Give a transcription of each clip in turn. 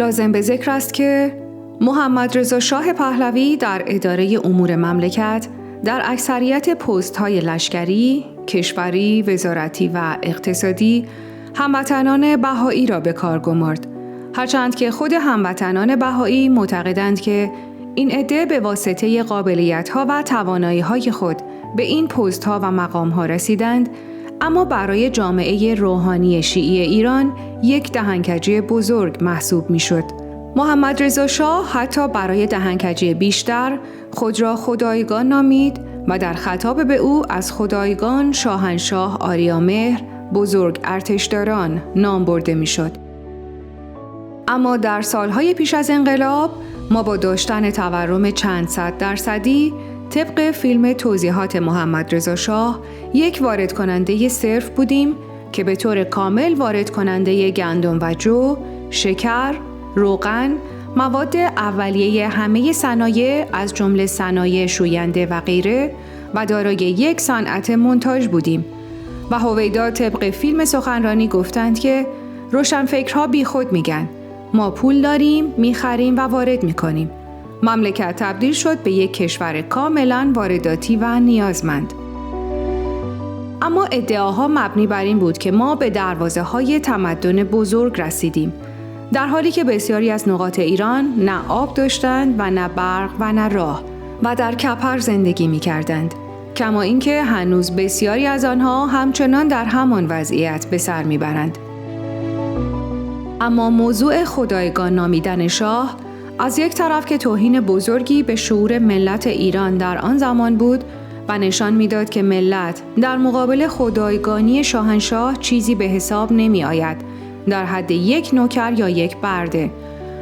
لازم به ذکر است که محمد رضا شاه پهلوی در اداره امور مملکت در اکثریت پست‌های لشکری، کشوری، وزارتی و اقتصادی هموطنان بهایی را به کار گمارد. هرچند که خود هموطنان بهایی معتقدند که این عده به واسطه قابلیت‌ها و توانایی‌های خود به این پست‌ها و مقام‌ها رسیدند، اما برای جامعه روحانی شیعی ایران یک دهنکجی بزرگ محسوب می‌شد. محمد رضا شاه حتی برای دهنکجی بیشتر خود را خدایگان نامید و در خطاب به او از خدایگان شاهنشاه آریامهر، بزرگ ارتشداران نام برده می‌شد. اما در سالهای پیش از انقلاب ما با داشتن تورم چند صد درصدی طبق فیلم توضیحات محمد رضا شاه یک وارد کننده صرف بودیم که به طور کامل وارد کننده گندم و جو، شکر، روغن، مواد اولیه همه صنایع از جمله صنایع شوینده و غیره و دارای یک صنعت مونتاژ بودیم و هویدا طبق فیلم سخنرانی گفتند که روشنفکرها بی خود میگن ما پول داریم، میخریم و وارد میکنیم. مملکت تبدیل شد به یک کشور کاملا وارداتی و نیازمند. اما ادعاها مبنی بر این بود که ما به دروازه‌های تمدن بزرگ رسیدیم، در حالی که بسیاری از نقاط ایران نه آب داشتند و نه برق و نه راه و در کپر زندگی می‌کردند. کما اینکه هنوز بسیاری از آنها همچنان در همان وضعیت به سر می‌برند. اما موضوع خدایگان نامیدن شاه از یک طرف که توهین بزرگی به شعور ملت ایران در آن زمان بود و نشان می‌داد که ملت در مقابل خدایگانی شاهنشاه چیزی به حساب نمی آید، در حد یک نوکر یا یک برده،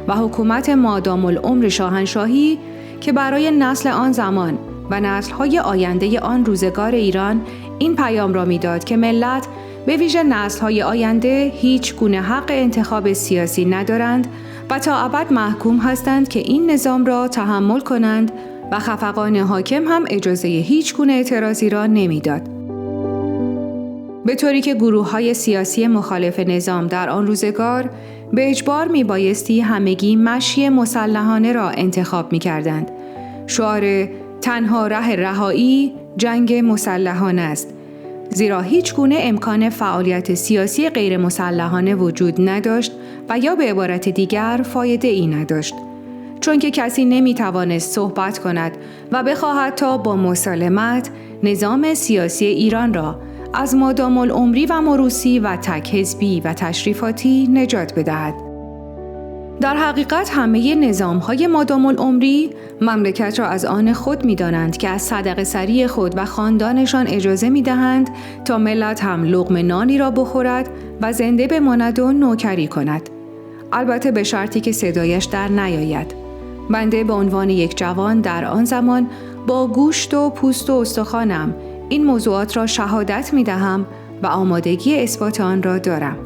و حکومت مادام العمر شاهنشاهی که برای نسل آن زمان و نسل‌های آینده آن روزگار ایران این پیام را می‌داد که ملت به ویژه نسل‌های آینده هیچ گونه حق انتخاب سیاسی ندارند و تا ابد محکوم هستند که این نظام را تحمل کنند و خفقان حاکم هم اجازه هیچ گونه اعتراضی را نمیداد. به طوری که گروه‌های سیاسی مخالف نظام در آن روزگار به اجبار میبایستی همگی مشی مسلحانه را انتخاب می‌کردند. شعار تنها ره رهایی جنگ مسلحانه است، زیرا هیچ گونه امکان فعالیت سیاسی غیر مسلحانه وجود نداشت و یا به عبارت دیگر فایده ای نداشت، چون که کسی نمیتوانست صحبت کند و بخواهد تا با مسالمت نظام سیاسی ایران را از مادام العمری و موروثی و تک حزبی و تشریفاتی نجات بدهد. در حقیقت همه نظام‌های مادام العمری مملکت را از آن خود می‌دانند که از صدقه سری خود و خاندانشان اجازه می‌دهند تا ملت هم لقمه نانی را بخورد و زنده بماند و نوکری کند. البته به شرطی که صدایش در نیاید. بنده به عنوان یک جوان در آن زمان با گوشت و پوست و استخوانم این موضوعات را شهادت می‌دهم و آمادگی اثبات آن را دارم.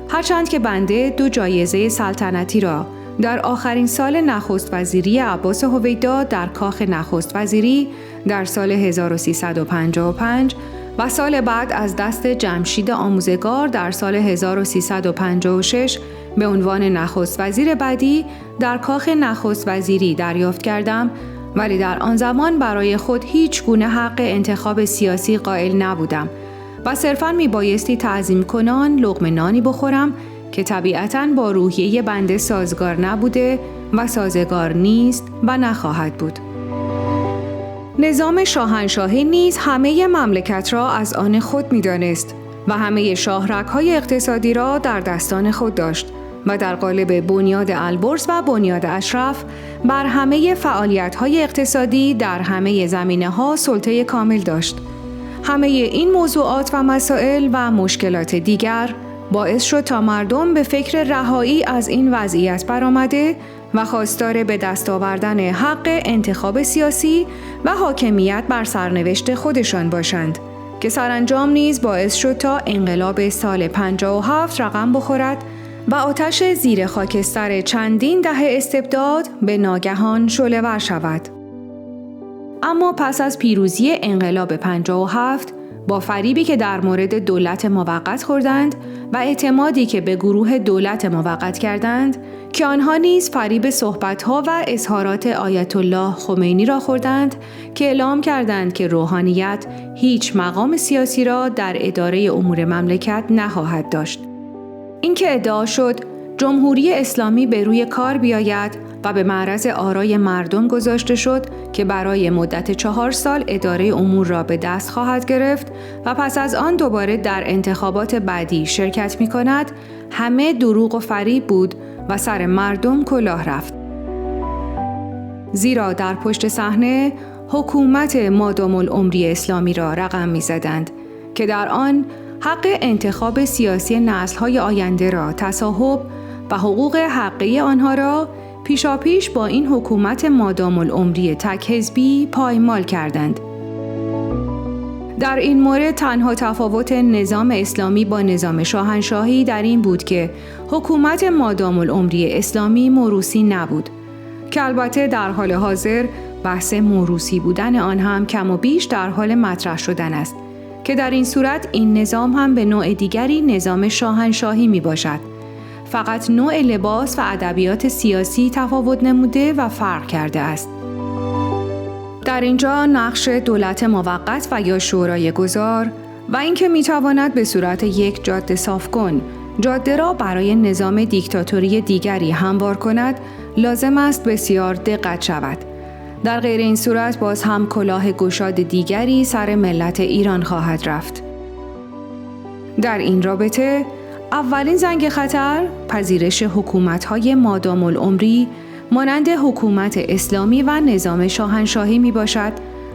هرچند که بنده 2 جایزه سلطنتی را در آخرین سال نخست وزیری عباس هویدا در کاخ نخست وزیری در سال 1355 و سال بعد از دست جمشید آموزگار در سال 1356 به عنوان نخست وزیر بعدی در کاخ نخست وزیری دریافت کردم، ولی در آن زمان برای خود هیچ گونه حق انتخاب سیاسی قائل نبودم و صرفاً میبایستی تعظیم کنان لقمه نانی بخورم که طبیعتاً با روحیه بنده سازگار نبوده و سازگار نیست و نخواهد بود. نظام شاهنشاهی نیز همه مملکت را از آن خود می‌دانست و همه شاهرگ‌های اقتصادی را در دستان خود داشت و در قالب بنیاد البرز و بنیاد اشرف بر همه فعالیت‌های اقتصادی در همه زمینه‌ها سلطه کامل داشت. همه این موضوعات و مسائل و مشکلات دیگر باعث شد تا مردم به فکر رهایی از این وضعیت برآمده و خواستار به دست آوردن حق انتخاب سیاسی و حاکمیت بر سرنوشت خودشان باشند که سرانجام نیز باعث شد تا انقلاب سال 57 رقم بخورد و آتش زیر خاکستر چندین دهه استبداد به ناگهان شعله‌ور شود. اما پس از پیروزی انقلاب 57 با فریبی که در مورد دولت موقت خوردند و اعتمادی که به گروه دولت موقت کردند که آنها نیز فریب صحبت‌ها و اظهارات آیت الله خمینی را خوردند که اعلام کردند که روحانیت هیچ مقام سیاسی را در اداره امور مملکت نخواهد داشت. اینکه ادعا شد جمهوری اسلامی به روی کار بیاید و به معرض آرای مردم گذاشته شد که برای مدت 4 سال اداره امور را به دست خواهد گرفت و پس از آن دوباره در انتخابات بعدی شرکت می کند، همه دروغ و فریب بود و سر مردم کلاه رفت. زیرا در پشت صحنه حکومت مادام العمری اسلامی را رقم می زدند که در آن حق انتخاب سیاسی نسل‌های آینده را تصاحب و حقوق حقیقی آنها را پیشاپیش با این حکومت مادام العمری تک حزبی پایمال کردند. در این مورد تنها تفاوت نظام اسلامی با نظام شاهنشاهی در این بود که حکومت مادام العمری اسلامی موروثی نبود، که البته در حال حاضر بحث موروثی بودن آن هم کم و بیش در حال مطرح شدن است، که در این صورت این نظام هم به نوع دیگری نظام شاهنشاهی می باشد. فقط نوع لباس و ادبیات سیاسی تفاوت نموده و فرق کرده است. در اینجا نقش دولت موقت و یا شورای گذار و اینکه میتواند به صورت یک جاده صافکن جاده را برای نظام دیکتاتوری دیگری هموار کند، لازم است بسیار دقت شود. در غیر این صورت باز هم کلاه گشاد دیگری سر ملت ایران خواهد رفت. در این رابطه اولین زنگ خطر پذیرش حکومت‌های مادام العمری مانند حکومت اسلامی و نظام شاهنشاهی می باشد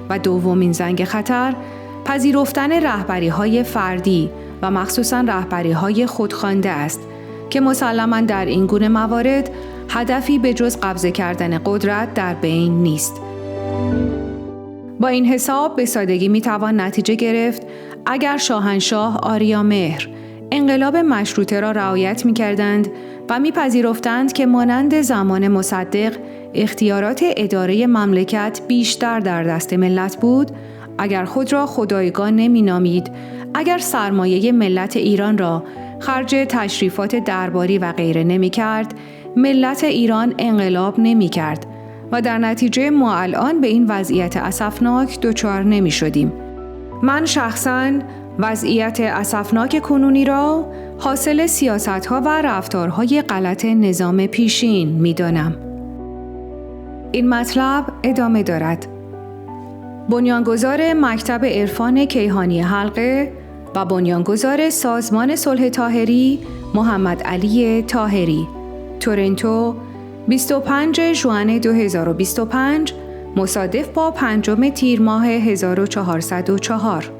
و دومین زنگ خطر پذیرفتن رهبری‌های فردی و مخصوصاً رهبری‌های خودخوانده است که مسلماً در این گونه موارد هدفی به جز قبضه کردن قدرت در بین نیست. با این حساب به سادگی می توان نتیجه گرفت اگر شاهنشاه آریامهر انقلاب مشروطه را رعایت می کردند و می پذیرفتند که مانند زمان مصدق اختیارات اداره مملکت بیشتر در دست ملت بود، اگر خود را خدایگان نمی نامید، اگر سرمایه ملت ایران را خرج تشریفات درباری و غیره نمی کرد، ملت ایران انقلاب نمی کرد و در نتیجه ما الان به این وضعیت اسفناک دچار نمی شدیم. من شخصاً وضعیت اسفناک کنونی را حاصل سیاست‌ها و رفتارهای غلط نظام پیشین می‌دانم. این مطلب ادامه دارد. بنیانگذار مکتب عرفان کیهانی حلقه و بنیانگذار سازمان صلح طاهری محمد علی طاهری، تورنتو، 25 ژوئن 2025 مصادف با 5 تیر ماه 1404.